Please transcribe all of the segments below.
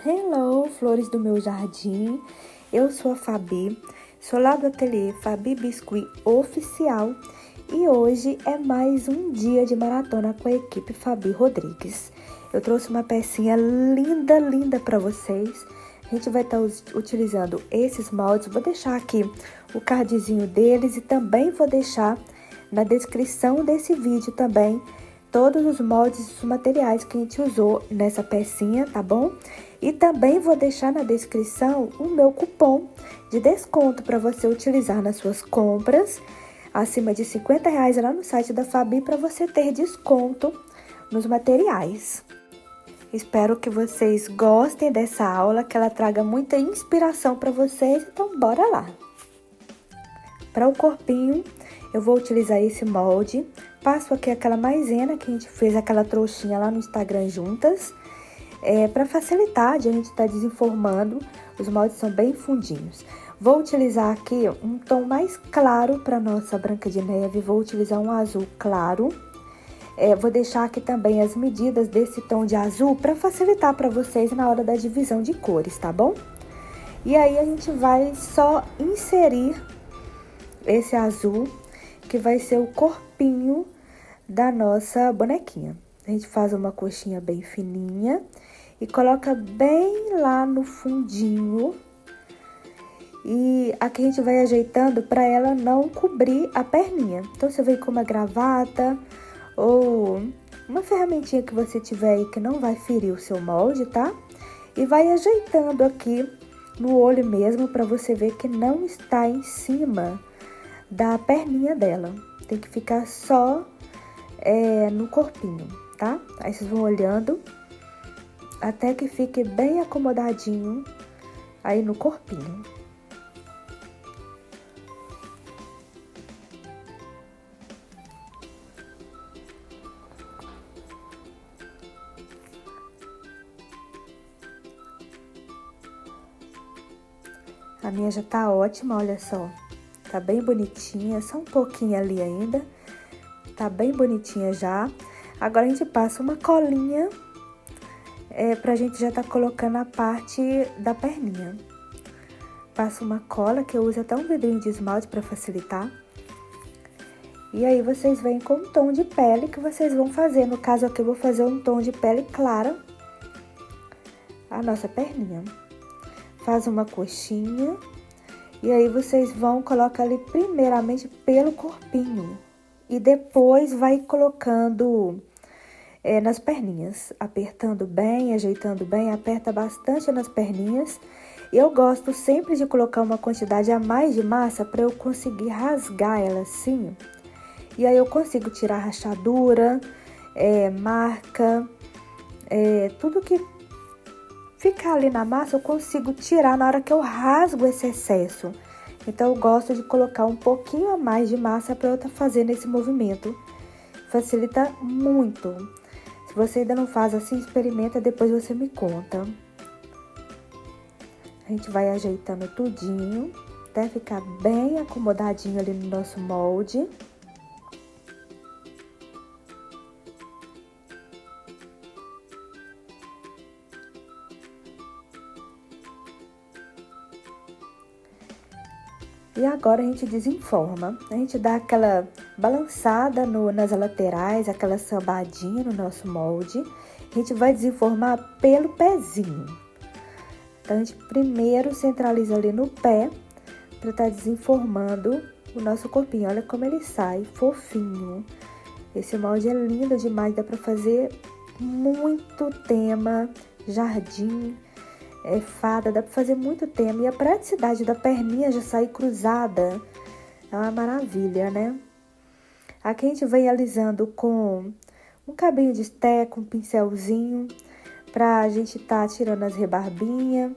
Hello, flores do meu jardim. Eu sou a Fabi, sou lá do ateliê Fabi Biscuit Oficial e hoje é mais um dia de maratona com a equipe Fabi Rodrigues. Eu trouxe uma pecinha linda para vocês. A gente vai estar utilizando esses moldes. Vou deixar aqui o cardzinho deles e também vou deixar na descrição desse vídeo também todos os moldes e os materiais que a gente usou nessa pecinha, tá bom? E também vou deixar na descrição o meu cupom de desconto para você utilizar nas suas compras acima de R$50 lá no site da Fabi para você ter desconto nos materiais. Espero que vocês gostem dessa aula, que ela traga muita inspiração para vocês, então bora lá! Para o corpinho, eu vou utilizar esse molde. Passo aqui aquela maisena que a gente fez, aquela trouxinha lá no Instagram juntas. Para facilitar de a gente estar desenformando, os moldes são bem fundinhos. Vou utilizar aqui um tom mais claro para nossa Branca de Neve, vou utilizar um azul claro. Vou deixar aqui também as medidas desse tom de azul para facilitar para vocês na hora da divisão de cores, tá bom? E aí a gente vai só inserir esse azul, que vai ser o corpinho da nossa bonequinha. A gente faz uma coxinha bem fininha e coloca bem lá no fundinho. E aqui a gente vai ajeitando para ela não cobrir a perninha. Então, você vem com uma gravata ou uma ferramentinha que você tiver aí que não vai ferir o seu molde, tá? E vai ajeitando aqui no olho mesmo para você ver que não está em cima da perninha dela. Tem que ficar só no corpinho, tá? Aí vocês vão olhando até que fique bem acomodadinho aí no corpinho. A minha já tá ótima, olha só. Tá bem bonitinha, só um pouquinho ali ainda. Tá bem bonitinha já. Agora a gente passa uma colinha pra gente já tá colocando a parte da perninha. Passa uma cola, que eu uso até um vidrinho de esmalte pra facilitar. E aí vocês vêm com um tom de pele que vocês vão fazer. No caso aqui eu vou fazer um tom de pele clara. A nossa perninha. Faz uma coxinha. E aí, vocês vão colocar ali primeiramente pelo corpinho. E depois vai colocando nas perninhas. Apertando bem, ajeitando bem, aperta bastante nas perninhas. E eu gosto sempre de colocar uma quantidade a mais de massa para eu conseguir rasgar ela assim. E aí, eu consigo tirar rachadura, marca, tudo que ficar ali na massa eu consigo tirar na hora que eu rasgo esse excesso. Então, eu gosto de colocar um pouquinho a mais de massa para eu estar fazendo esse movimento. Facilita muito. Se você ainda não faz assim, experimenta, depois você me conta. A gente vai ajeitando tudinho, até ficar bem acomodadinho ali no nosso molde. E agora a gente desenforma, a gente dá aquela balançada nas laterais, aquela sambadinha no nosso molde. A gente vai desenformar pelo pezinho. Então, a gente primeiro centraliza ali no pé, para estar desenformando o nosso corpinho. Olha como ele sai, fofinho. Esse molde é lindo demais, dá para fazer muito tema, jardim, fada, dá pra fazer muito tema. E a praticidade da perninha já sair cruzada é uma maravilha, né? Aqui a gente vem alisando com um cabinho de esteco, um pincelzinho, pra gente tá tirando as rebarbinhas.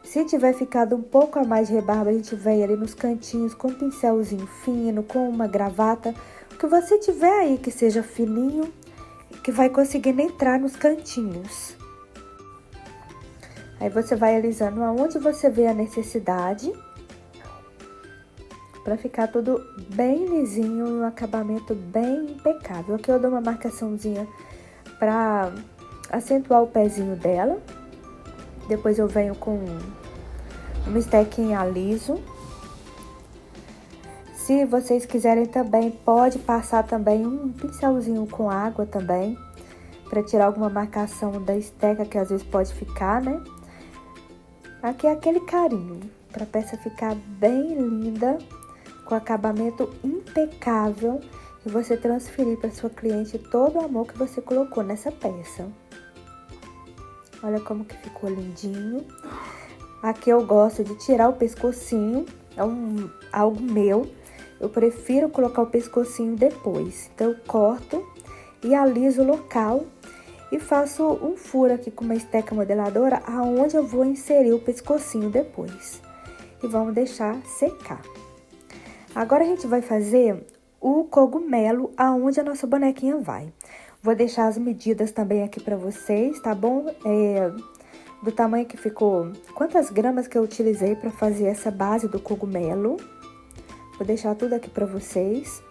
Se tiver ficado um pouco a mais de rebarba, a gente vem ali nos cantinhos com um pincelzinho fino, com uma gravata. O que você tiver aí que seja fininho, que vai conseguindo entrar nos cantinhos. Aí, você vai alisando aonde você vê a necessidade, para ficar tudo bem lisinho e um acabamento bem impecável. Aqui eu dou uma marcaçãozinha para acentuar o pezinho dela. Depois eu venho com um stacking aliso. Se vocês quiserem também, pode passar também um pincelzinho com água também, para tirar alguma marcação da esteca que às vezes pode ficar, né? Aqui é aquele carinho, para a peça ficar bem linda, com acabamento impecável, e você transferir para sua cliente todo o amor que você colocou nessa peça. Olha como que ficou lindinho. Aqui eu gosto de tirar o pescocinho, é algo meu. Eu prefiro colocar o pescocinho depois. Então, eu corto e aliso o local e faço um furo aqui com uma esteca modeladora, aonde eu vou inserir o pescocinho depois. E vamos deixar secar. Agora, a gente vai fazer o cogumelo aonde a nossa bonequinha vai. Vou deixar as medidas também aqui pra vocês, tá bom? Do tamanho que ficou, quantas gramas que eu utilizei pra fazer essa base do cogumelo. Vou deixar tudo aqui pra vocês.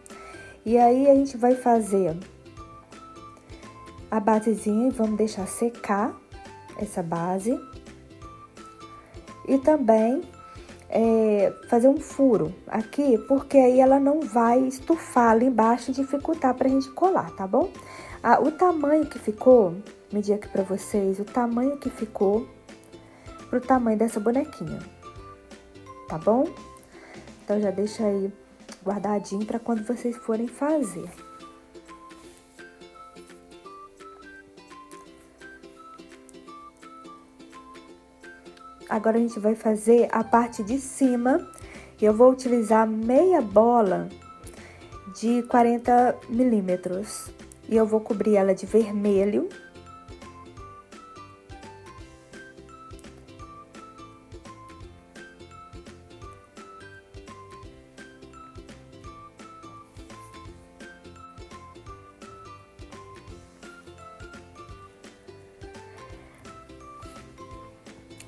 E aí, a gente vai fazer a basezinha e vamos deixar secar essa base. E também fazer um furo aqui, porque aí ela não vai estufar ali embaixo e dificultar pra gente colar, tá bom? O tamanho que ficou, medir aqui pra vocês, o tamanho que ficou pro tamanho dessa bonequinha, tá bom? Então, já deixa aí guardadinho pra quando vocês forem fazer. Agora, a gente vai fazer a parte de cima. Eu vou utilizar meia bola de 40 milímetros. E eu vou cobrir ela de vermelho.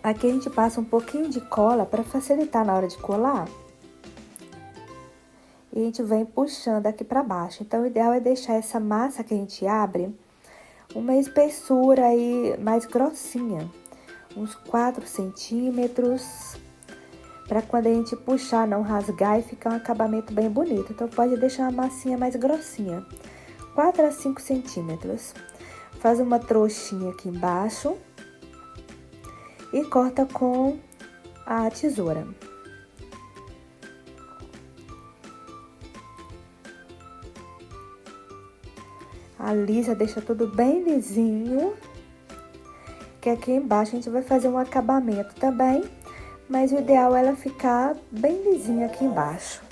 Aqui a gente passa um pouquinho de cola para facilitar na hora de colar. E a gente vem puxando aqui para baixo. Então, o ideal é deixar essa massa que a gente abre uma espessura aí mais grossinha. Uns 4 centímetros. Para quando a gente puxar, não rasgar e ficar um acabamento bem bonito. Então, pode deixar uma massinha mais grossinha. 4 a 5 centímetros. Faz uma trouxinha aqui embaixo. E corta com a tesoura. Alisa, deixa tudo bem lisinho. Que aqui embaixo a gente vai fazer um acabamento também. Mas o ideal é ela ficar bem lisinha aqui embaixo.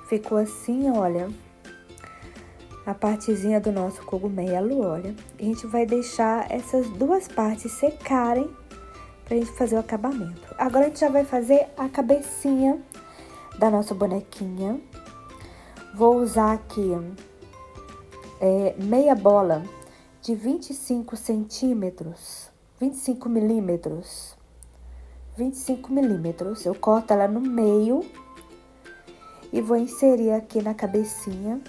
Ficou assim, olha, a partezinha do nosso cogumelo, olha. A gente vai deixar essas duas partes secarem pra gente fazer o acabamento. Agora, a gente já vai fazer a cabecinha da nossa bonequinha. Vou usar aqui meia bola de 25 centímetros, 25 milímetros. 25 milímetros. Eu corto ela no meio. E vou inserir aqui na cabecinha.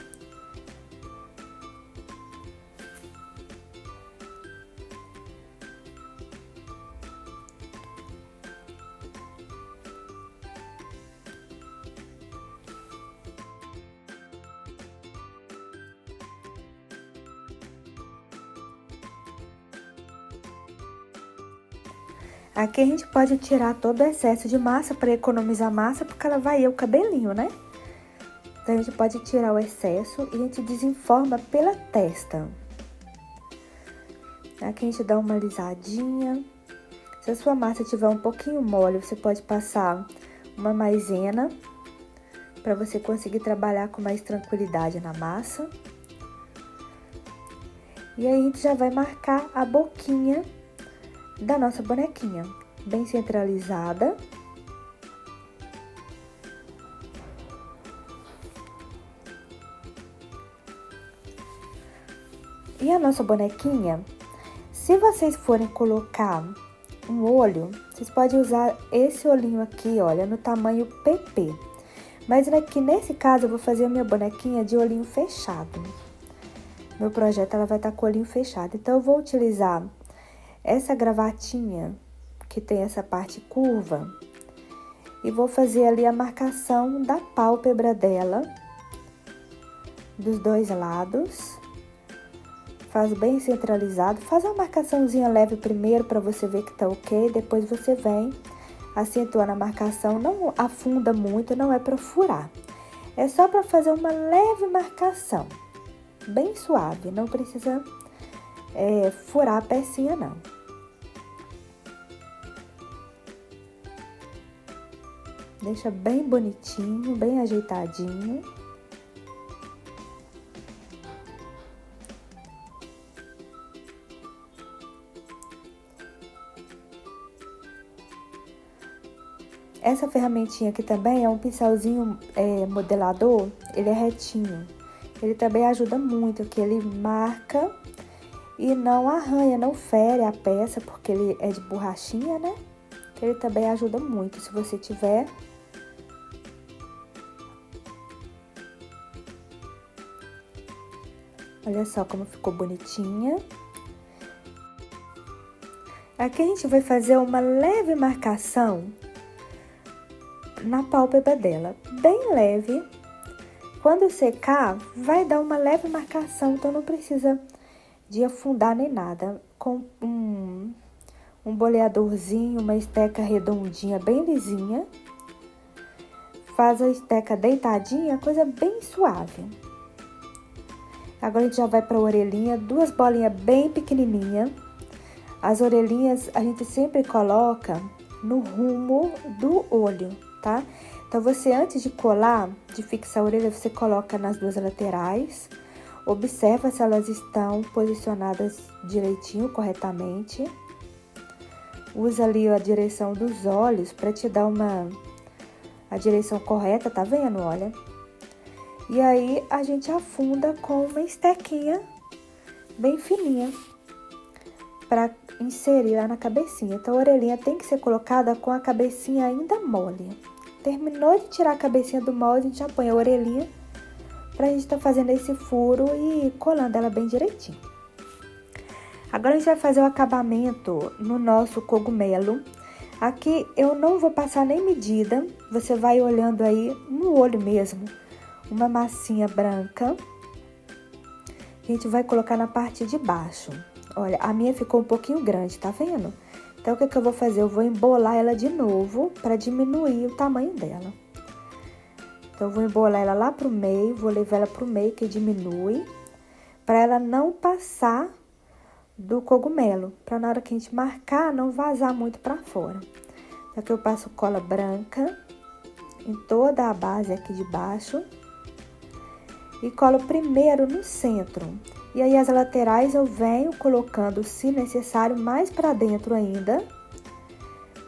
Aqui a gente pode tirar todo o excesso de massa para economizar massa, porque ela vai ir o cabelinho, né? Então, a gente pode tirar o excesso e a gente desenforma pela testa. Aqui a gente dá uma alisadinha. Se a sua massa tiver um pouquinho mole, você pode passar uma maisena para você conseguir trabalhar com mais tranquilidade na massa. E aí, a gente já vai marcar a boquinha da nossa bonequinha, bem centralizada. E a nossa bonequinha, se vocês forem colocar um olho, vocês podem usar esse olhinho aqui, olha, no tamanho PP. Mas aqui nesse caso eu vou fazer a minha bonequinha de olhinho fechado. Meu projeto ela vai estar com o olhinho fechado. Então eu vou utilizar essa gravatinha que tem essa parte curva e vou fazer ali a marcação da pálpebra dela, dos dois lados. Faz bem centralizado. Faz uma marcaçãozinha leve primeiro para você ver que tá ok. Depois você vem acentuando a marcação. Não afunda muito, não é para furar. É só para fazer uma leve marcação. Bem suave, não precisa furar a pecinha não. Deixa bem bonitinho, bem ajeitadinho. Essa ferramentinha aqui também é um pincelzinho modelador, ele é retinho. Ele também ajuda muito, que ele marca e não arranha, não fere a peça, porque ele é de borrachinha, né? Ele também ajuda muito, se você tiver. Olha só como ficou bonitinha. Aqui a gente vai fazer uma leve marcação na pálpebra dela, bem leve. Quando secar, vai dar uma leve marcação, então não precisa de afundar nem nada. Com um boleadorzinho, uma esteca redondinha, bem lisinha. Faz a esteca deitadinha, coisa bem suave. Agora a gente já vai para a orelhinha, duas bolinhas bem pequenininhas. As orelhinhas a gente sempre coloca no rumo do olho, tá? Então, você, antes de colar, de fixar a orelha, você coloca nas duas laterais. Observa se elas estão posicionadas direitinho, corretamente. Usa ali a direção dos olhos para te dar a direção correta, tá vendo? Olha. E aí, a gente afunda com uma estequinha bem fininha para inserir lá na cabecinha. Então, a orelhinha tem que ser colocada com a cabecinha ainda mole. Terminou de tirar a cabecinha do molde, a gente já põe a orelhinha pra gente tá fazendo esse furo e colando ela bem direitinho. Agora a gente vai fazer o acabamento no nosso cogumelo. Aqui eu não vou passar nem medida, você vai olhando aí no olho mesmo, uma massinha branca. A gente vai colocar na parte de baixo. Olha, a minha ficou um pouquinho grande, tá vendo? Então, o que eu vou fazer? Eu vou embolar ela de novo para diminuir o tamanho dela. Então, eu vou embolar ela lá pro meio, vou levar ela pro meio, que diminui, para ela não passar do cogumelo, para na hora que a gente marcar, não vazar muito para fora. Então, aqui eu passo cola branca em toda a base aqui de baixo e colo primeiro no centro. E aí, as laterais eu venho colocando, se necessário, mais pra dentro ainda,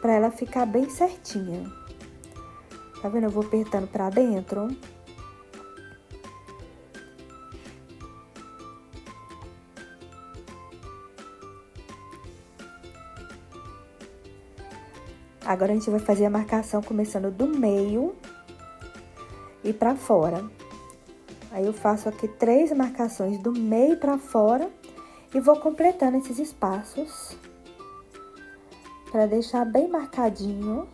pra ela ficar bem certinha. Tá vendo? Eu vou apertando pra dentro. Agora, a gente vai fazer a marcação começando do meio e pra fora. Aí, eu faço aqui 3 marcações do meio pra fora e vou completando esses espaços pra deixar bem marcadinho.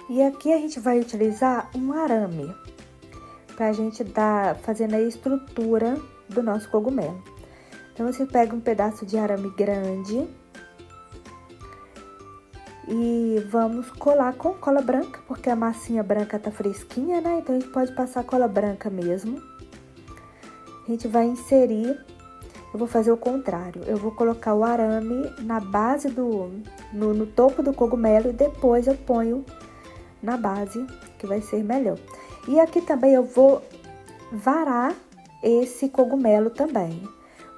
E aqui a gente vai utilizar um arame pra gente fazendo a estrutura do nosso cogumelo. Então, você pega um pedaço de arame grande e vamos colar com cola branca, porque a massinha branca tá fresquinha, né? Então, a gente pode passar cola branca mesmo. A gente vai inserir, eu vou fazer o contrário. Eu vou colocar o arame na base no topo do cogumelo e depois eu ponho na base, que vai ser melhor. E aqui também eu vou varar esse cogumelo também,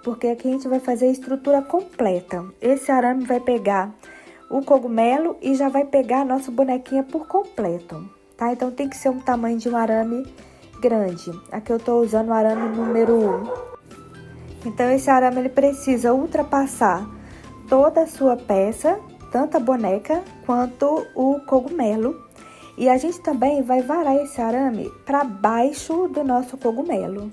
porque aqui a gente vai fazer a estrutura completa. Esse arame vai pegar o cogumelo e já vai pegar a nossa bonequinha por completo, tá? Então, tem que ser um tamanho de um arame grande. Aqui eu tô usando o arame número 1. Então, esse arame, ele precisa ultrapassar toda a sua peça, tanto a boneca quanto o cogumelo. E a gente também vai varar esse arame para baixo do nosso cogumelo.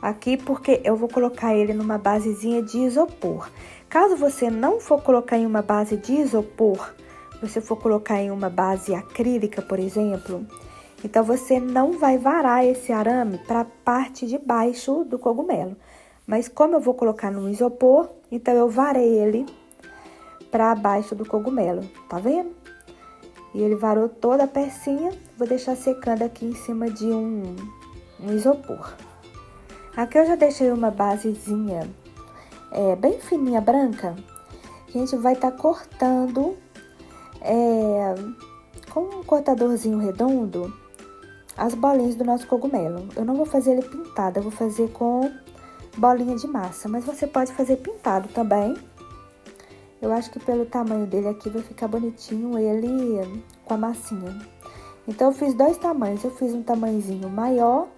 Aqui, porque eu vou colocar ele numa basezinha de isopor. Caso você não for colocar em uma base de isopor, você for colocar em uma base acrílica, por exemplo, então você não vai varar esse arame para a parte de baixo do cogumelo. Mas como eu vou colocar no isopor, então eu varei ele para baixo do cogumelo, tá vendo? E ele varou toda a pecinha, vou deixar secando aqui em cima de um isopor. Aqui eu já deixei uma basezinha bem fininha, branca, que a gente vai estar cortando com um cortadorzinho redondo as bolinhas do nosso cogumelo. Eu não vou fazer ele pintado, eu vou fazer com bolinha de massa, mas você pode fazer pintado também. Eu acho que pelo tamanho dele aqui vai ficar bonitinho ele com a massinha. Então, eu fiz 2 tamanhos. Eu fiz um tamanhozinho maior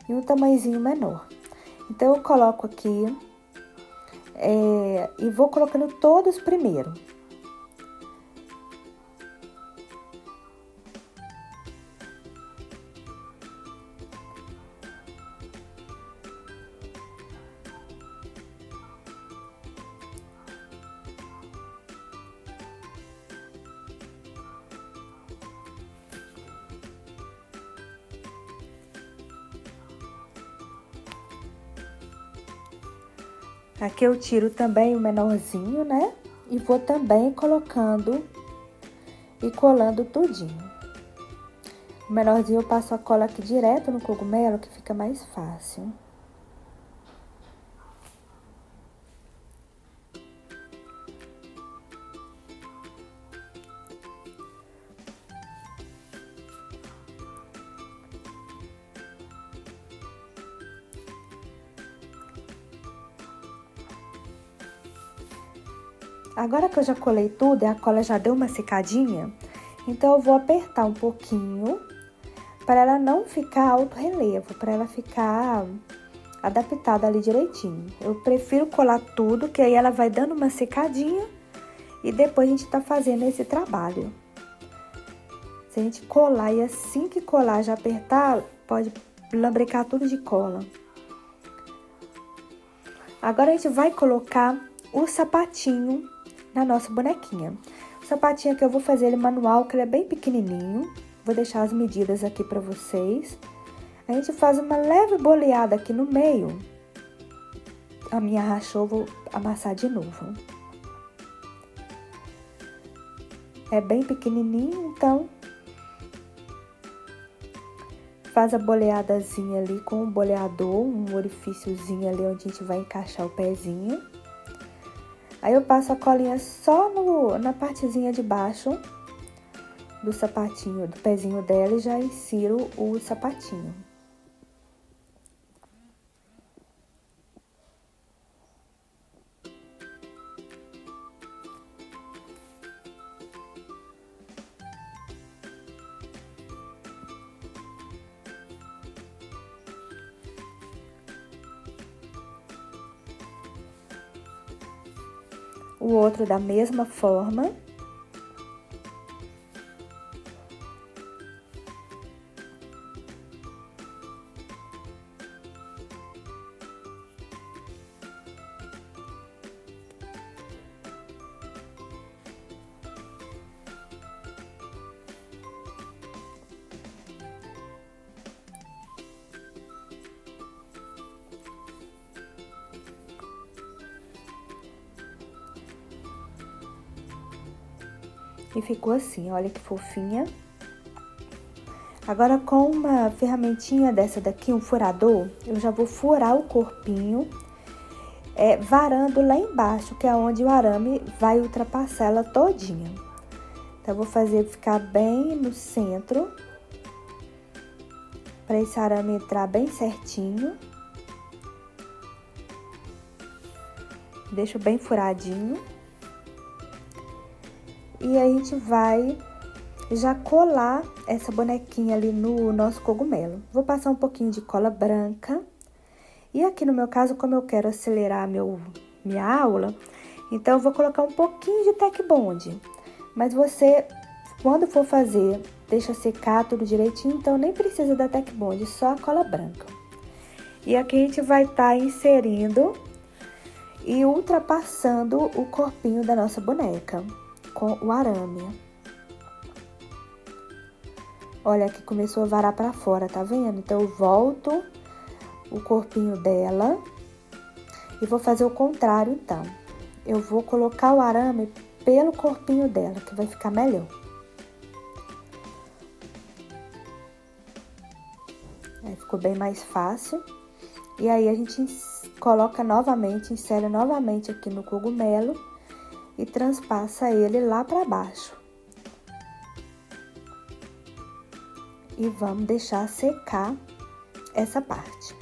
e um tamanhozinho menor. Então, eu coloco aqui e vou colocando todos primeiro. Aqui eu tiro também o menorzinho, né? E vou também colocando e colando tudinho. O menorzinho eu passo a cola aqui direto no cogumelo, que fica mais fácil. Agora que eu já colei tudo e a cola já deu uma secadinha, então eu vou apertar um pouquinho para ela não ficar alto relevo, para ela ficar adaptada ali direitinho. Eu prefiro colar tudo, que aí ela vai dando uma secadinha e depois a gente tá fazendo esse trabalho. Se a gente colar e assim que colar já apertar, pode lambrecar tudo de cola. Agora a gente vai colocar o sapatinho na nossa bonequinha. O sapatinho aqui eu vou fazer ele manual, que ele é bem pequenininho. Vou deixar as medidas aqui pra vocês. A gente faz uma leve boleada aqui no meio. A minha rachou, vou amassar de novo. É bem pequenininho, então faz a boleadazinha ali com um boleador, um orifíciozinho ali onde a gente vai encaixar o pezinho. Aí eu passo a colinha só na partezinha de baixo do sapatinho, do pezinho dela, e já insiro o sapatinho. O outro da mesma forma. E ficou assim, olha que fofinha. Agora, com uma ferramentinha dessa daqui, um furador, eu já vou furar o corpinho, varando lá embaixo, que é onde o arame vai ultrapassar ela todinha. Então, eu vou fazer ficar bem no centro, para esse arame entrar bem certinho. Deixo bem furadinho. E aí, a gente vai já colar essa bonequinha ali no nosso cogumelo. Vou passar um pouquinho de cola branca. E aqui no meu caso, como eu quero acelerar minha aula, então eu vou colocar um pouquinho de Tec Bond. Mas você, quando for fazer, deixa secar tudo direitinho, então nem precisa da Tec Bond, só a cola branca. E aqui a gente vai estar inserindo e ultrapassando o corpinho da nossa boneca com o arame. Olha, aqui começou a varar pra fora, tá vendo? Então, eu volto o corpinho dela e vou fazer o contrário, então. Eu vou colocar o arame pelo corpinho dela, que vai ficar melhor. Aí, ficou bem mais fácil. E aí, a gente coloca novamente, insere novamente aqui no cogumelo e transpassa ele lá pra baixo. E vamos deixar secar essa parte.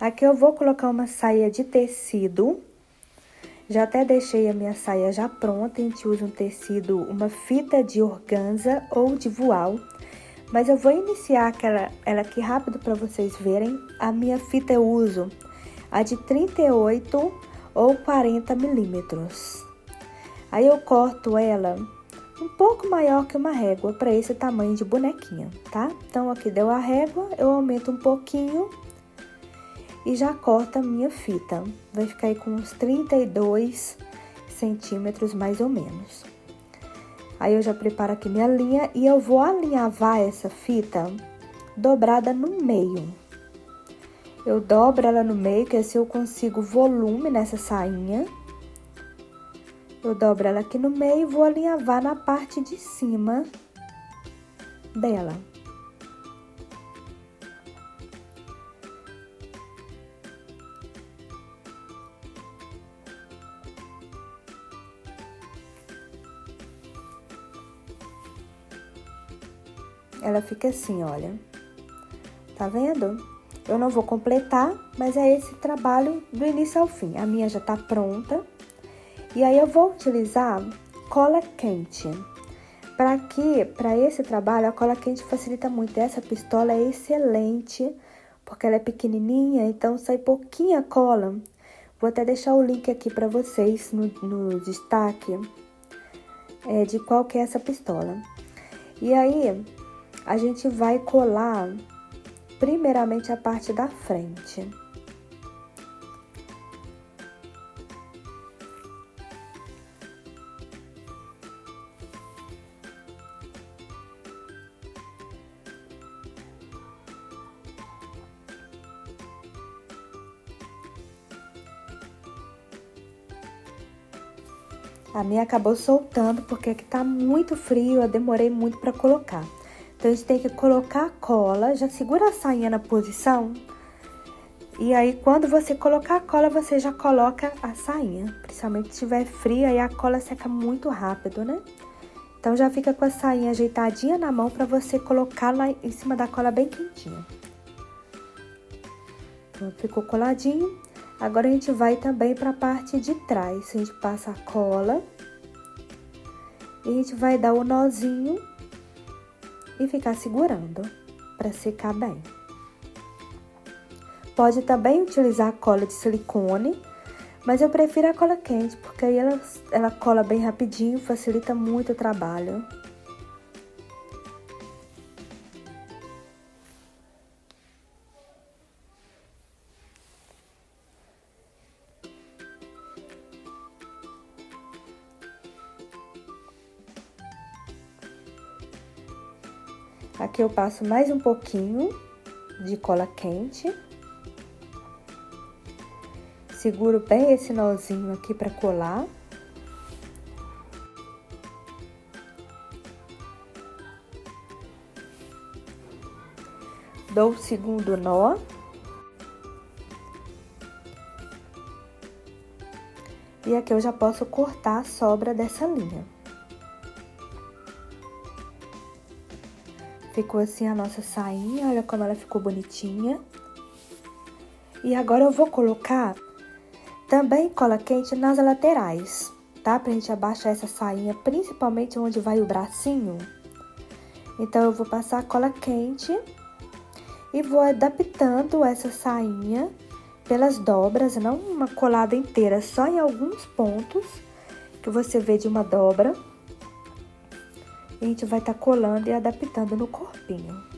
Aqui eu vou colocar uma saia de tecido. Já até deixei a minha saia já pronta. A gente usa um tecido, uma fita de organza ou de voal. Mas eu vou iniciar ela aqui rápido para vocês verem. A minha fita eu uso a de 38 ou 40 milímetros. Aí eu corto ela um pouco maior que uma régua para esse tamanho de bonequinha, tá? Então, aqui deu a régua, eu aumento um pouquinho e já corto a minha fita. Vai ficar aí com uns 32 centímetros mais ou menos. Aí eu já preparo aqui minha linha e eu vou alinhavar essa fita dobrada no meio. Eu dobro ela no meio, que assim eu consigo volume nessa sainha. Eu dobro ela aqui no meio e vou alinhavar na parte de cima dela. Ela fica assim, olha. Tá vendo? Eu não vou completar, mas é esse trabalho do início ao fim. A minha já tá pronta. E aí, eu vou utilizar cola quente. Para esse trabalho, a cola quente facilita muito. Essa pistola é excelente, porque ela é pequenininha, então sai pouquinha cola. Vou até deixar o link aqui para vocês no destaque de qual que é essa pistola. E aí, a gente vai colar primeiramente a parte da frente. A minha acabou soltando porque aqui tá muito frio, eu demorei muito para colocar. Então, a gente tem que colocar a cola, já segura a sainha na posição. E aí, quando você colocar a cola, você já coloca a sainha. Principalmente se estiver fria, aí a cola seca muito rápido, né? Então, já fica com a sainha ajeitadinha na mão para você colocar lá em cima da cola bem quentinha. Pronto, ficou coladinho. Agora, a gente vai também para a parte de trás. A gente passa a cola. E a gente vai dar o nozinho e ficar segurando para secar bem. Pode também utilizar a cola de silicone, mas eu prefiro a cola quente, porque aí ela cola bem rapidinho, facilita muito o trabalho. Aqui eu passo mais um pouquinho de cola quente. Seguro bem esse nozinho aqui para colar. Dou o segundo nó. E aqui eu já posso cortar a sobra dessa linha. Ficou assim a nossa sainha, olha como ela ficou bonitinha. E agora eu vou colocar também cola quente nas laterais, tá? Pra gente abaixar essa sainha, principalmente onde vai o bracinho. Então, eu vou passar a cola quente e vou adaptando essa sainha pelas dobras, não uma colada inteira, só em alguns pontos que você vê de uma dobra. E a gente vai estar colando e adaptando no corpinho.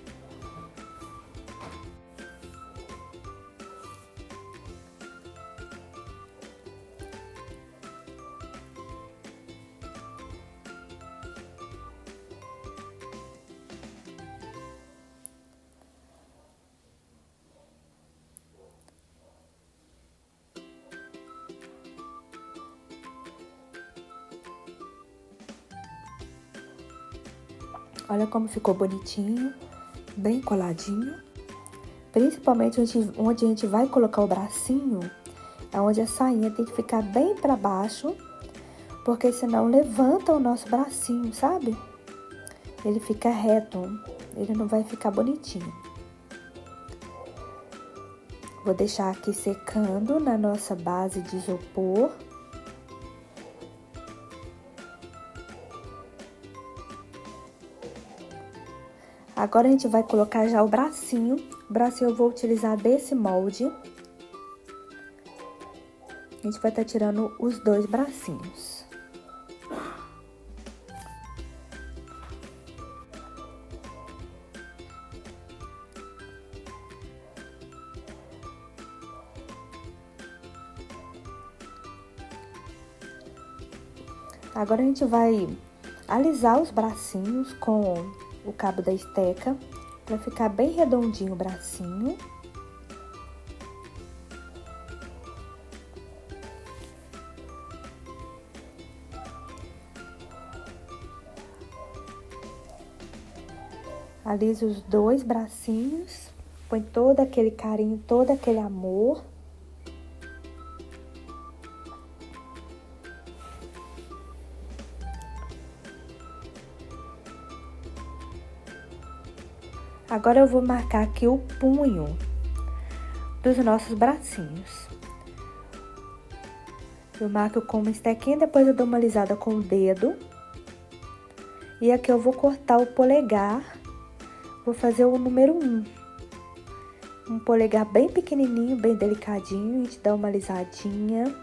Olha como ficou bonitinho, bem coladinho. Principalmente onde a gente vai colocar o bracinho, é onde a sainha tem que ficar bem pra baixo, porque senão levanta o nosso bracinho, sabe? Ele fica reto, ele não vai ficar bonitinho. Vou deixar aqui secando na nossa base de isopor. Agora, a gente vai colocar já o bracinho. O bracinho eu vou utilizar desse molde. A gente vai estar tirando os dois bracinhos. Agora, a gente vai alisar os bracinhos com o cabo da esteca, para ficar bem redondinho o bracinho. Aliso os dois bracinhos, põe todo aquele carinho, todo aquele amor. Agora eu vou marcar aqui o punho dos nossos bracinhos. Eu marco com uma estequinha, depois eu dou uma alisada com o dedo. E aqui eu vou cortar o polegar, vou fazer o número 1. Um polegar bem pequenininho, bem delicadinho, a gente dá uma alisadinha.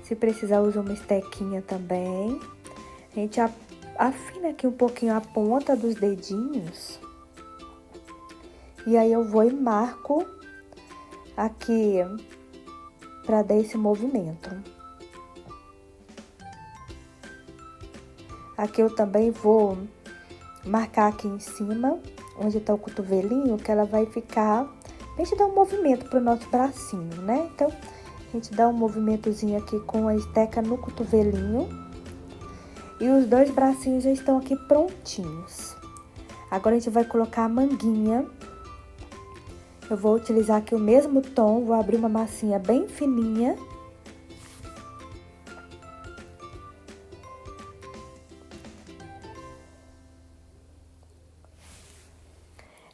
Se precisar, usa uma estequinha também. A gente afina aqui um pouquinho a ponta dos dedinhos. E aí eu vou e marco aqui para dar esse movimento. Aqui eu também vou marcar aqui em cima, onde tá o cotovelinho, que ela vai ficar... A gente dá um movimento pro nosso bracinho, né? Então, a gente dá um movimentozinho aqui com a esteca no cotovelinho. E os dois bracinhos já estão aqui prontinhos. Agora, a gente vai colocar a manguinha. Eu vou utilizar aqui o mesmo tom, vou abrir uma massinha bem fininha.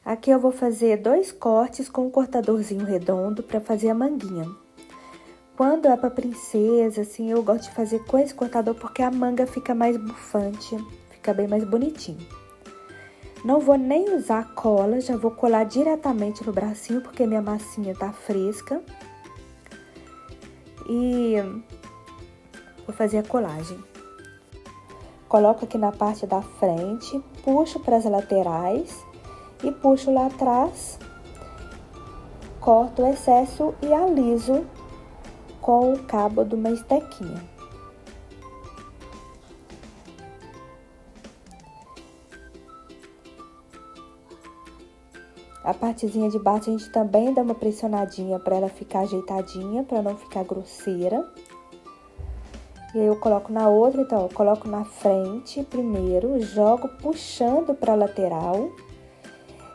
Aqui eu vou fazer 2 cortes com um cortadorzinho redondo para fazer a manguinha. Quando é pra princesa, assim, eu gosto de fazer com esse cortador porque a manga fica mais bufante, fica bem mais bonitinho. Não vou nem usar cola, já vou colar diretamente no bracinho porque minha massinha tá fresca. E vou fazer a colagem. Coloco aqui na parte da frente, puxo para as laterais e puxo lá atrás, corto o excesso e aliso com o cabo de uma estequinha. A partezinha de baixo a gente também dá uma pressionadinha para ela ficar ajeitadinha, para não ficar grosseira. E aí eu coloco na outra, então, eu coloco na frente primeiro, jogo puxando para lateral.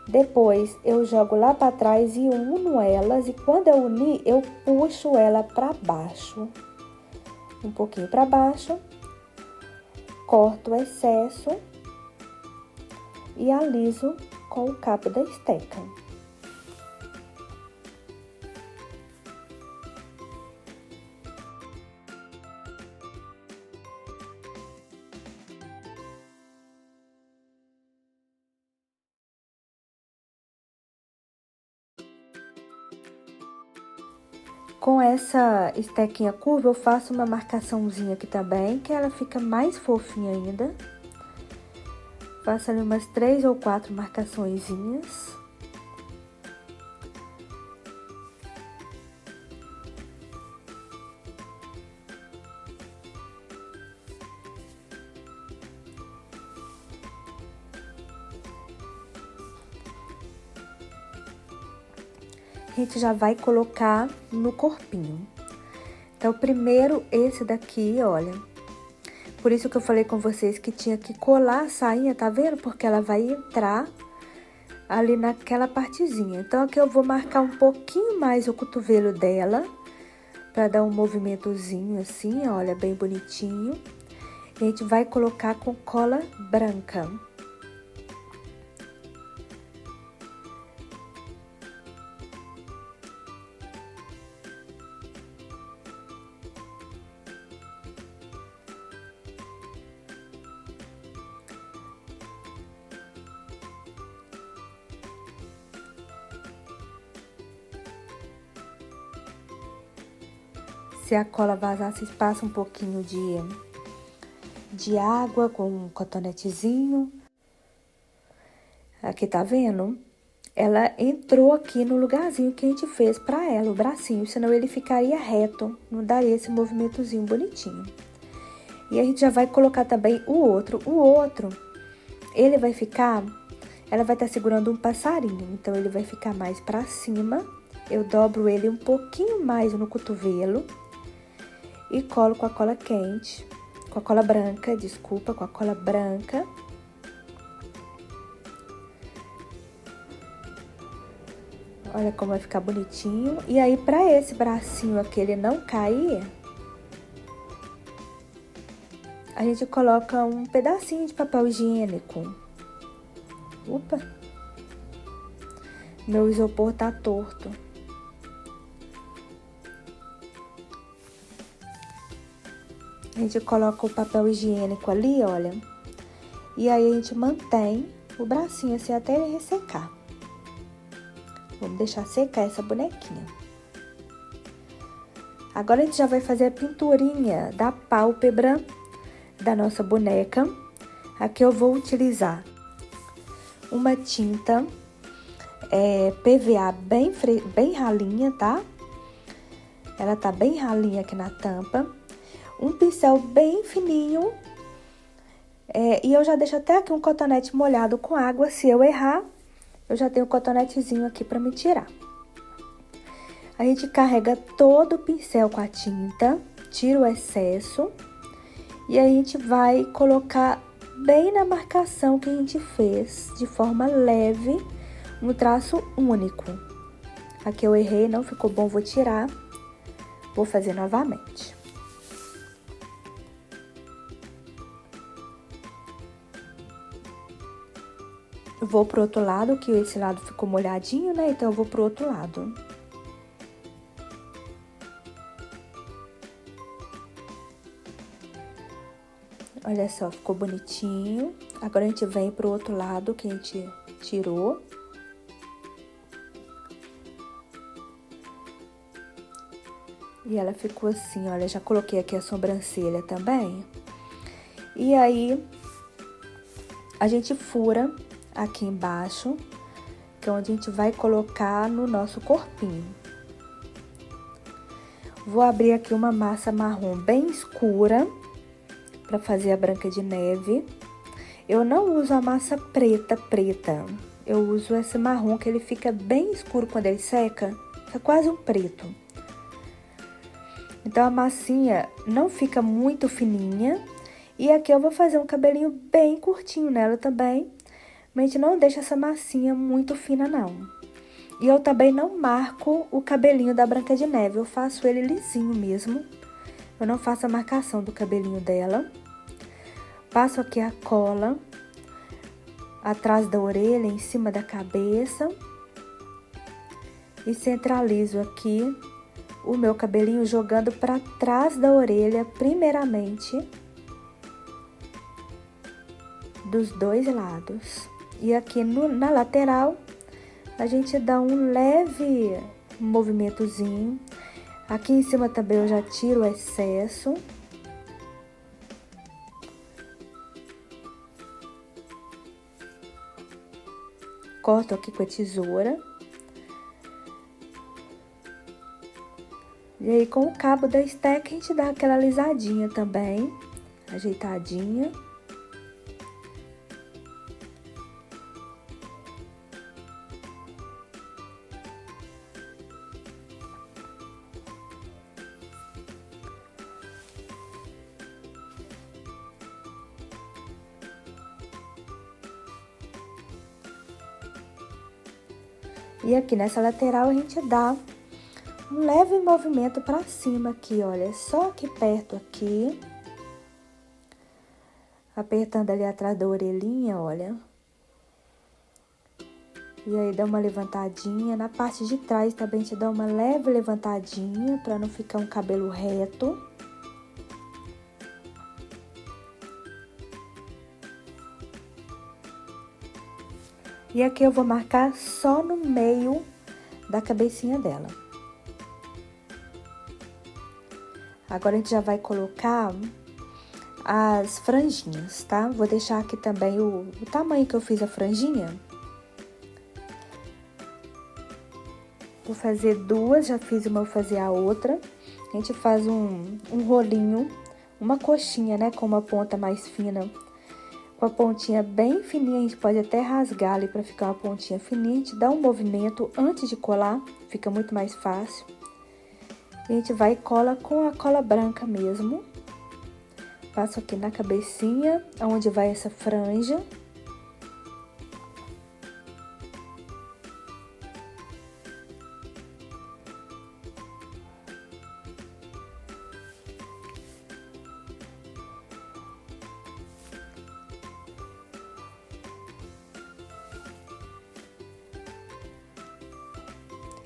Depois eu jogo lá para trás e uno elas, e quando eu unir, eu puxo ela para baixo. Um pouquinho para baixo. Corto o excesso e aliso com o cabo da esteca. Com essa estequinha curva, eu faço uma marcaçãozinha aqui também, que ela fica mais fofinha ainda. Faço ali umas 3 ou 4 marcaçõezinhas. A gente já vai colocar no corpinho. Então, primeiro esse daqui, olha. Por isso que eu falei com vocês que tinha que colar a sainha, tá vendo? Porque ela vai entrar ali naquela partezinha. Então, aqui eu vou marcar um pouquinho mais o cotovelo dela, pra dar um movimentozinho assim, olha, bem bonitinho. E a gente vai colocar com cola branca. Se a cola vazar, vocês passam um pouquinho de água com um cotonetezinho. Aqui, tá vendo? Ela entrou aqui no lugarzinho que a gente fez pra ela, o bracinho, senão ele ficaria reto, não daria esse movimentozinho bonitinho. E a gente já vai colocar também o outro. O outro, ele vai ficar, ela vai estar segurando um passarinho, então ele vai ficar mais pra cima. Eu dobro ele um pouquinho mais no cotovelo. E colo com a cola quente, com a cola branca, desculpa, com a cola branca. Olha como vai ficar bonitinho. E aí, pra esse bracinho aqui ele não cair, a gente coloca um pedacinho de papel higiênico. Opa! Meu isopor tá torto. A gente coloca o papel higiênico ali, olha. E aí, a gente mantém o bracinho assim até ele ressecar. Vamos deixar secar essa bonequinha. Agora, a gente já vai fazer a pinturinha da pálpebra da nossa boneca. Aqui eu vou utilizar uma tinta PVA bem ralinha, tá? Ela tá bem ralinha aqui na tampa. Um pincel bem fininho. E eu já deixo até aqui um cotonete molhado com água. Se eu errar, eu já tenho um cotonetezinho aqui pra me tirar. A gente carrega todo o pincel com a tinta, tira o excesso. E a gente vai colocar bem na marcação que a gente fez, de forma leve, um traço único. Aqui eu errei, não ficou bom, vou tirar. Vou fazer novamente. Vou pro outro lado, que esse lado ficou molhadinho, né? Então, eu vou pro outro lado. Olha só, ficou bonitinho. Agora, a gente vem pro outro lado que a gente tirou. E ela ficou assim, olha, já coloquei aqui a sobrancelha também. E aí, a gente fura aqui embaixo, que é onde a gente vai colocar no nosso corpinho. Vou abrir aqui uma massa marrom bem escura, para fazer a Branca de Neve. Eu não uso a massa preta. eu uso esse marrom, que ele fica bem escuro quando ele seca. Fica quase um preto. Então, a massinha não fica muito fininha. E aqui eu vou fazer um cabelinho bem curtinho nela também. Mas a gente não deixa essa massinha muito fina, não. E eu também não marco o cabelinho da Branca de Neve. Eu faço ele lisinho mesmo. Eu não faço a marcação do cabelinho dela. Passo aqui a cola atrás da orelha, em cima da cabeça. E centralizo aqui o meu cabelinho jogando para trás da orelha, primeiramente, dos dois lados. E aqui na lateral, a gente dá um leve movimentozinho. Aqui em cima também eu já tiro o excesso. Corto aqui com a tesoura. E aí, com o cabo da esteca, a gente dá aquela alisadinha também, ajeitadinha. E aqui nessa lateral a gente dá um leve movimento pra cima aqui, olha, só aqui perto aqui. Apertando ali atrás da orelhinha, olha. E aí dá uma levantadinha. Na parte de trás também a gente dá uma leve levantadinha pra não ficar um cabelo reto. E aqui eu vou marcar só no meio da cabecinha dela. Agora a gente já vai colocar as franjinhas, tá? Vou deixar aqui também o tamanho que eu fiz a franjinha. Vou fazer duas, já fiz uma, vou fazer a outra. A gente faz um rolinho, uma coxinha, né? Com uma ponta mais fina. Com a pontinha bem fininha, a gente pode até rasgar ali pra ficar uma pontinha fininha. A gente dá um movimento antes de colar, fica muito mais fácil. E a gente vai e cola com a cola branca mesmo. Passo aqui na cabecinha, onde vai essa franja.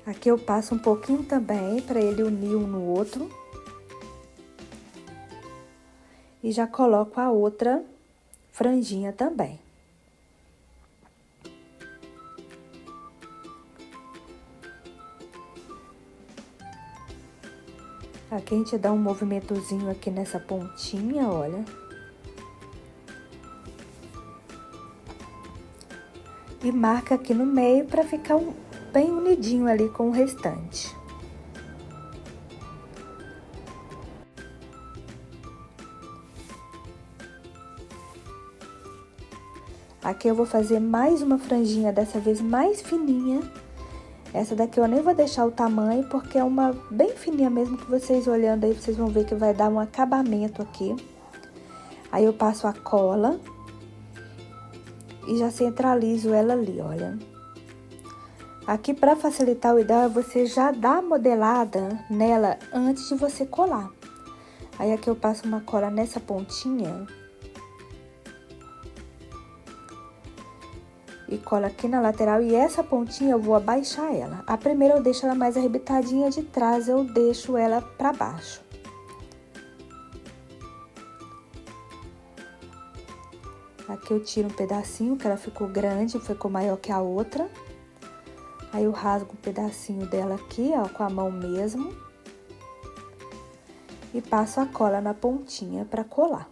Aqui eu passo um pouquinho também, para ele unir um no outro. E já coloco a outra franjinha também. Aqui a gente dá um movimentozinho aqui nessa pontinha, olha. E marca aqui no meio para ficar bem unidinho ali com o restante. Aqui eu vou fazer mais uma franjinha, dessa vez mais fininha. Essa daqui eu nem vou deixar o tamanho, porque é uma bem fininha mesmo, que vocês olhando aí, vocês vão ver que vai dar um acabamento aqui. Aí eu passo a cola e já centralizo ela ali, olha. Aqui, para facilitar, o ideal é você já dar a modelada nela antes de você colar. Aí aqui eu passo uma cola nessa pontinha. E colo aqui na lateral, e essa pontinha eu vou abaixar ela. A primeira eu deixo ela mais arrebitadinha, de trás eu deixo ela pra baixo. Aqui eu tiro um pedacinho, que ela ficou grande, ficou maior que a outra. Aí eu rasgo um pedacinho dela aqui, ó, com a mão mesmo. E passo a cola na pontinha pra colar.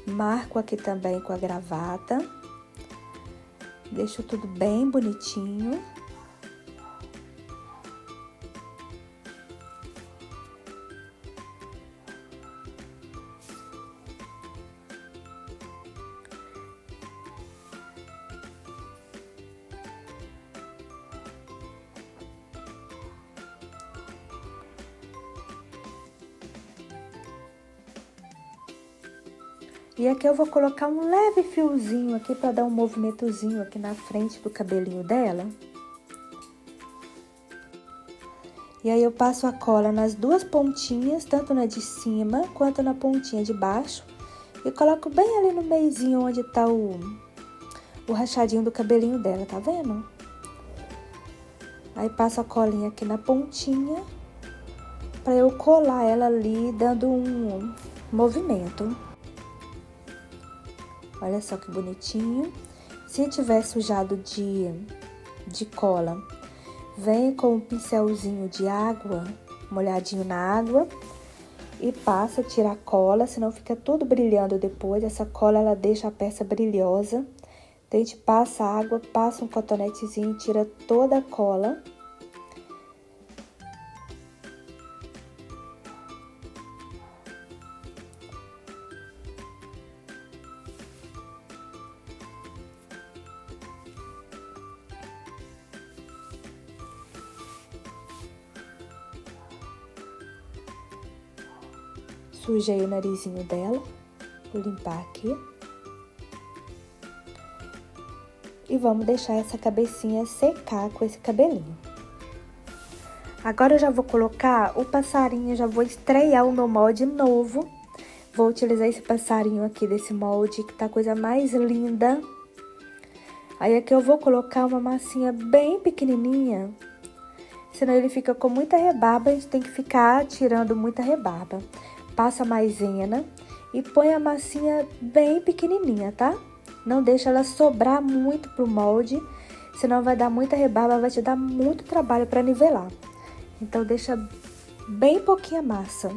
Marco aqui também com a gravata. Deixo tudo bem bonitinho. E aqui eu vou colocar um leve fiozinho aqui para dar um movimentozinho aqui na frente do cabelinho dela. E aí eu passo a cola nas duas pontinhas, tanto na de cima quanto na pontinha de baixo. E coloco bem ali no meiozinho onde tá o rachadinho do cabelinho dela, tá vendo? Aí passo a colinha aqui na pontinha para eu colar ela ali, dando um movimento. Olha só que bonitinho. Se tiver sujado de cola, vem com um pincelzinho de água, molhadinho na água, e passa, tira a cola, senão fica tudo brilhando depois. Essa cola, ela deixa a peça brilhosa. Então, a gente passa a água, passa um cotonetezinho, tira toda a cola. Sujei o narizinho dela, vou limpar aqui. E vamos deixar essa cabecinha secar com esse cabelinho. Agora eu já vou colocar o passarinho, já vou estrear o meu molde novo. Vou utilizar esse passarinho aqui desse molde, que tá a coisa mais linda. Aí aqui eu vou colocar uma massinha bem pequenininha, senão ele fica com muita rebarba, a gente tem que ficar tirando muita rebarba. Passa a maisena e põe a massinha bem pequenininha, tá? Não deixa ela sobrar muito pro molde, senão vai dar muita rebarba, vai te dar muito trabalho para nivelar. Então, deixa bem pouquinha massa.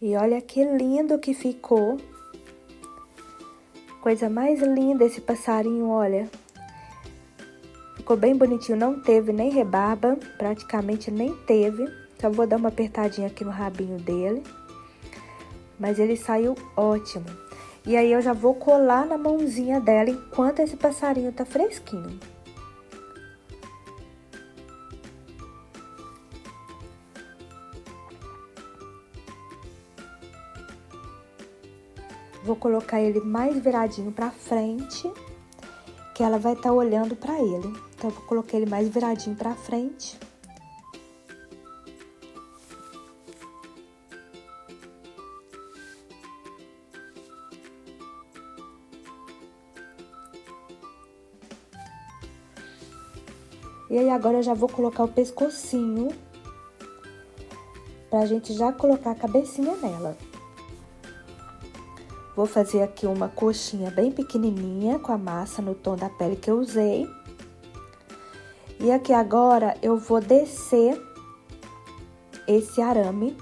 E olha que lindo que ficou. Coisa mais linda esse passarinho, olha. Ficou bem bonitinho, não teve nem rebarba, praticamente nem teve. Só vou dar uma apertadinha aqui no rabinho dele. Mas ele saiu ótimo. E aí eu já vou colar na mãozinha dela enquanto esse passarinho tá fresquinho. Vou colocar ele mais viradinho pra frente, que ela vai estar olhando pra ele. Então, eu vou colocar ele mais viradinho pra frente. E aí, agora eu já vou colocar o pescocinho, pra gente já colocar a cabecinha nela. Vou fazer aqui uma coxinha bem pequenininha com a massa no tom da pele que eu usei. E aqui agora eu vou descer esse arame.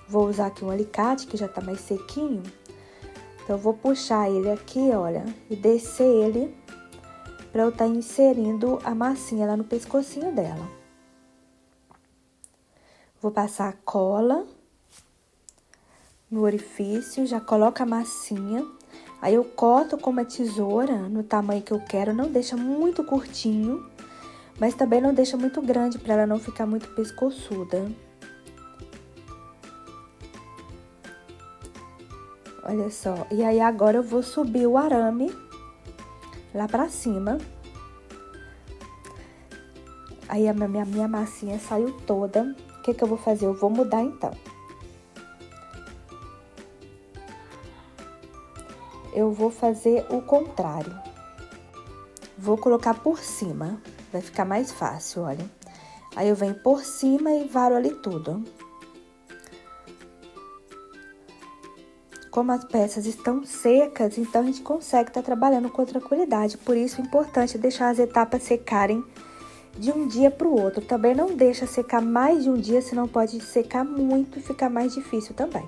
Vou usar aqui um alicate que já tá mais sequinho. Então, eu vou puxar ele aqui, olha, e descer ele pra eu tá inserindo a massinha lá no pescocinho dela. Vou passar a cola no orifício, já coloco a massinha, aí eu corto com uma tesoura no tamanho que eu quero, não deixa muito curtinho, mas também não deixa muito grande para ela não ficar muito pescoçuda. Olha só, e aí agora eu vou subir o arame lá pra cima. Aí a minha massinha saiu toda, o que que eu vou fazer? Eu vou mudar então. Eu vou fazer o contrário. Vou colocar por cima, vai ficar mais fácil, olha. Aí eu venho por cima e varo ali tudo. como as peças estão secas, então a gente consegue estar trabalhando com outra qualidade. Por isso é importante deixar as etapas secarem de um dia para o outro. Também não deixa secar mais de um dia, senão pode secar muito e ficar mais difícil também.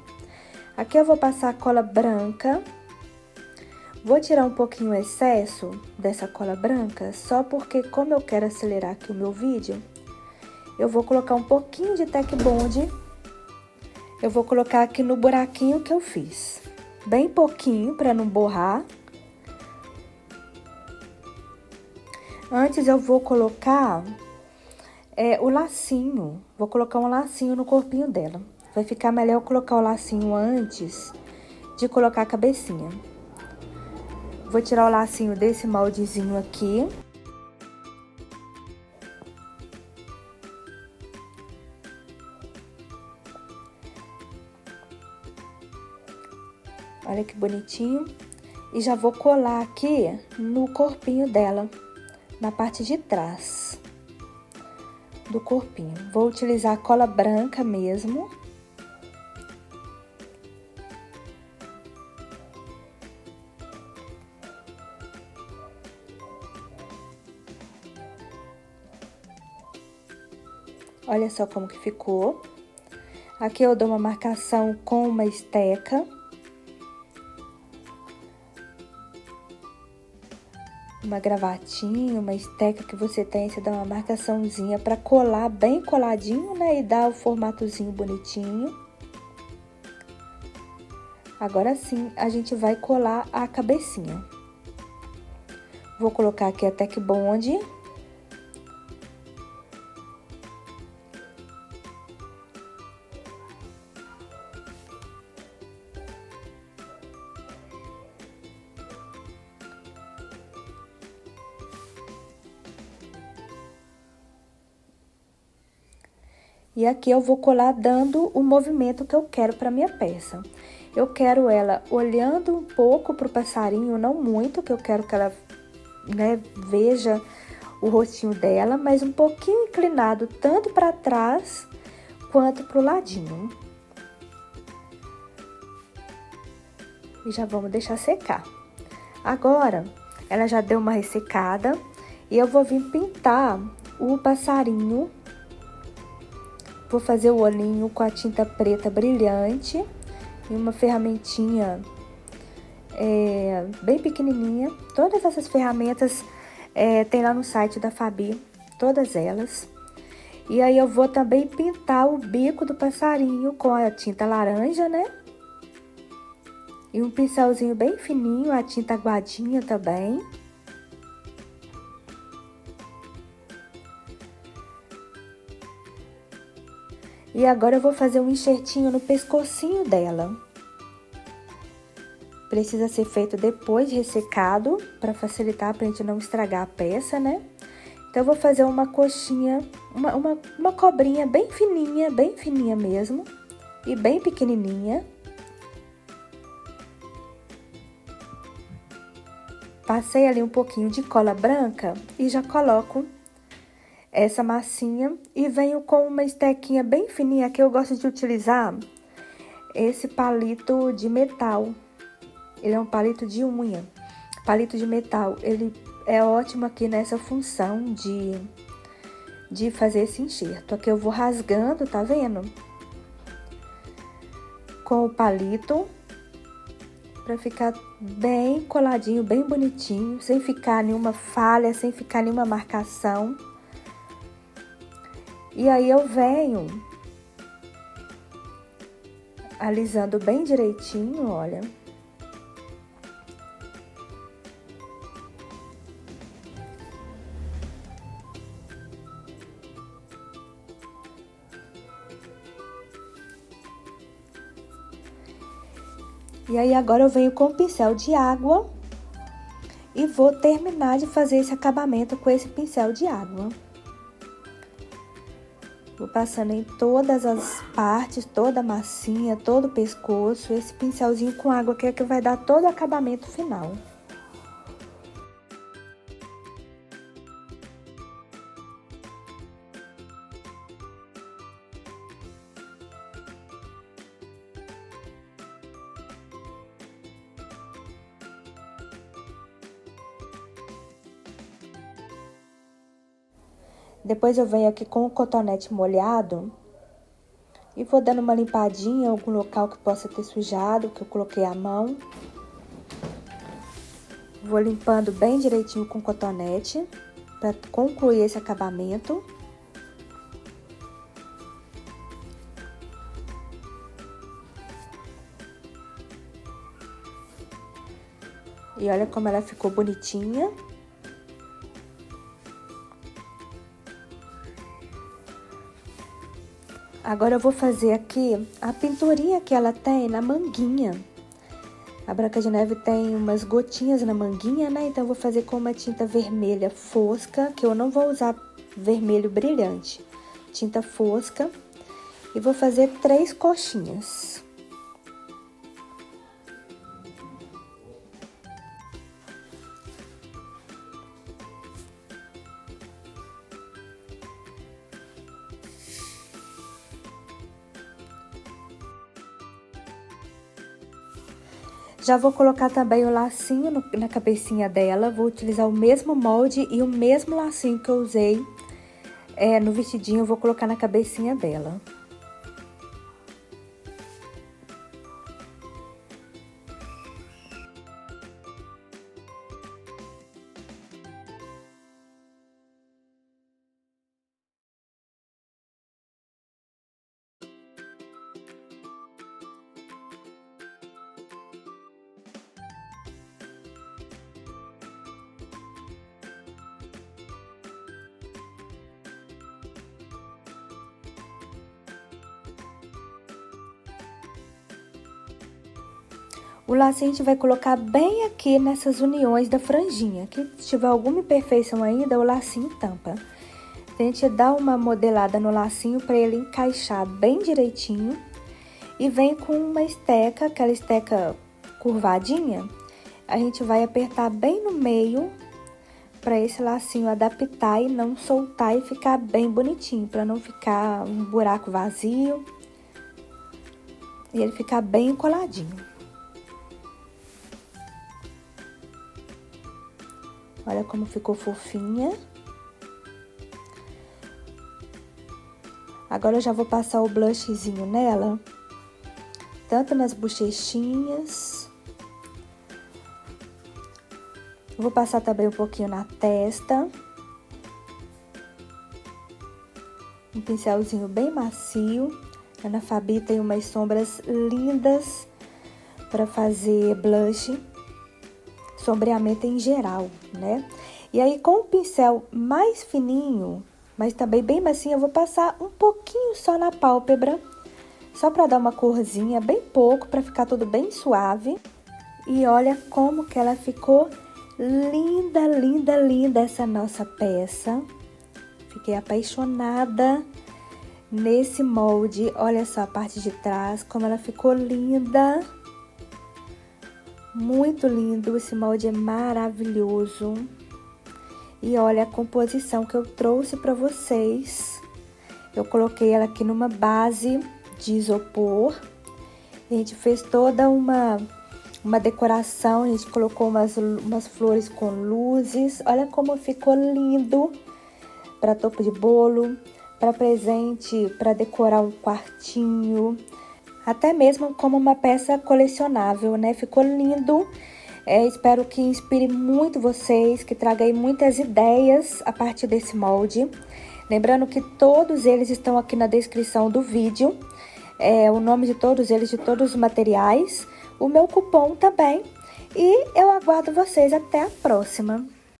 Aqui eu vou passar a cola branca. Vou tirar um pouquinho o excesso dessa cola branca, só porque como eu quero acelerar aqui o meu vídeo, eu vou colocar um pouquinho de Tec Bond. Eu vou colocar aqui no buraquinho que eu fiz. Bem pouquinho, para não borrar. Antes eu vou colocar o lacinho. Vou colocar um lacinho no corpinho dela. Vai ficar melhor eu colocar o lacinho antes de colocar a cabecinha. Vou tirar o lacinho desse moldezinho aqui. Olha que bonitinho. E já vou colar aqui no corpinho dela, na parte de trás do corpinho. Vou utilizar a cola branca mesmo. Olha só como que ficou. Aqui eu dou uma marcação com uma esteca. Uma gravatinha, uma esteca que você tem, você dá uma marcaçãozinha pra colar bem coladinho, né? E dar o formatozinho bonitinho. Agora sim, a gente vai colar a cabecinha. Vou colocar aqui a Tec Bond. E aqui eu vou colar dando o movimento que eu quero para minha peça. Eu quero ela olhando um pouco pro passarinho, não muito, que eu quero que ela, né, veja o rostinho dela, mas um pouquinho inclinado tanto para trás quanto pro ladinho. E já vamos deixar secar. Agora, ela já deu uma ressecada e eu vou vir pintar o passarinho. Vou fazer o olhinho com a tinta preta brilhante e uma ferramentinha bem pequenininha. Todas essas ferramentas tem lá no site da Fabi, todas elas. E aí eu vou também pintar o bico do passarinho com a tinta laranja, né? E um pincelzinho bem fininho, a tinta aguadinha também. E agora eu vou fazer um enxertinho no pescocinho dela. Precisa ser feito depois de ressecado, para facilitar, pra gente não estragar a peça, né? Então, eu vou fazer uma coxinha, uma cobrinha bem fininha mesmo, e bem pequenininha. Passei ali um pouquinho de cola branca e já coloco essa massinha e venho com uma estequinha bem fininha, que eu gosto de utilizar esse palito de metal. Ele é um palito de unha, palito de metal. Ele é ótimo aqui nessa função de fazer esse enxerto. Aqui eu vou rasgando, tá vendo? Com o palito, pra ficar bem coladinho, bem bonitinho, sem ficar nenhuma falha, sem ficar nenhuma marcação. E aí eu venho alisando bem direitinho, olha. E aí agora eu venho com o pincel de água e vou terminar de fazer esse acabamento com esse pincel de água. Vou passando em todas as partes, toda a massinha, todo o pescoço. Esse pincelzinho com água que é que vai dar todo o acabamento final. Depois eu venho aqui com o cotonete molhado e vou dando uma limpadinha em algum local que possa ter sujado, que eu coloquei a mão. Vou limpando bem direitinho com o cotonete para concluir esse acabamento. E olha como ela ficou bonitinha. Agora eu vou fazer aqui a pinturinha que ela tem na manguinha. A Branca de Neve tem umas gotinhas na manguinha, né? Então eu vou fazer com uma tinta vermelha fosca, que eu não vou usar vermelho brilhante. Tinta fosca. E vou fazer 3 coxinhas. Já vou colocar também o lacinho na cabecinha dela. Vou utilizar o mesmo molde e o mesmo lacinho que eu usei no vestidinho. Eu vou colocar na cabecinha dela. O lacinho a gente vai colocar bem aqui nessas uniões da franjinha. Que se tiver alguma imperfeição ainda, o lacinho tampa. A gente dá uma modelada no lacinho para ele encaixar bem direitinho. E vem com uma esteca, aquela esteca curvadinha. A gente vai apertar bem no meio para esse lacinho adaptar e não soltar e ficar bem bonitinho. Para não ficar um buraco vazio. E ele ficar bem coladinho. Olha como ficou fofinha. Agora eu já vou passar o blushzinho nela. Tanto nas bochechinhas. Vou passar também um pouquinho na testa. Um pincelzinho bem macio. A Ana Fabi tem umas sombras lindas para fazer blush. Sombreamento em geral, né? E aí, com o pincel mais fininho, mas também bem macio, eu vou passar um pouquinho só na pálpebra, só pra dar uma corzinha, bem pouco, pra ficar tudo bem suave. E olha como que ela ficou linda, linda, linda, essa nossa peça. Fiquei apaixonada nesse molde. Olha só a parte de trás, como ela ficou linda. Muito lindo, esse molde é maravilhoso. E olha a composição que eu trouxe para vocês. Eu coloquei ela aqui numa base de isopor. A gente fez toda uma decoração, a gente colocou umas flores com luzes. Olha como ficou lindo para topo de bolo, para presente, para decorar um quartinho. Até mesmo como uma peça colecionável, né? Ficou lindo. Espero que inspire muito vocês, que traga aí muitas ideias a partir desse molde. Lembrando que todos eles estão aqui na descrição do vídeo. O nome de todos eles, de todos os materiais. O meu cupom também. E eu aguardo vocês até a próxima.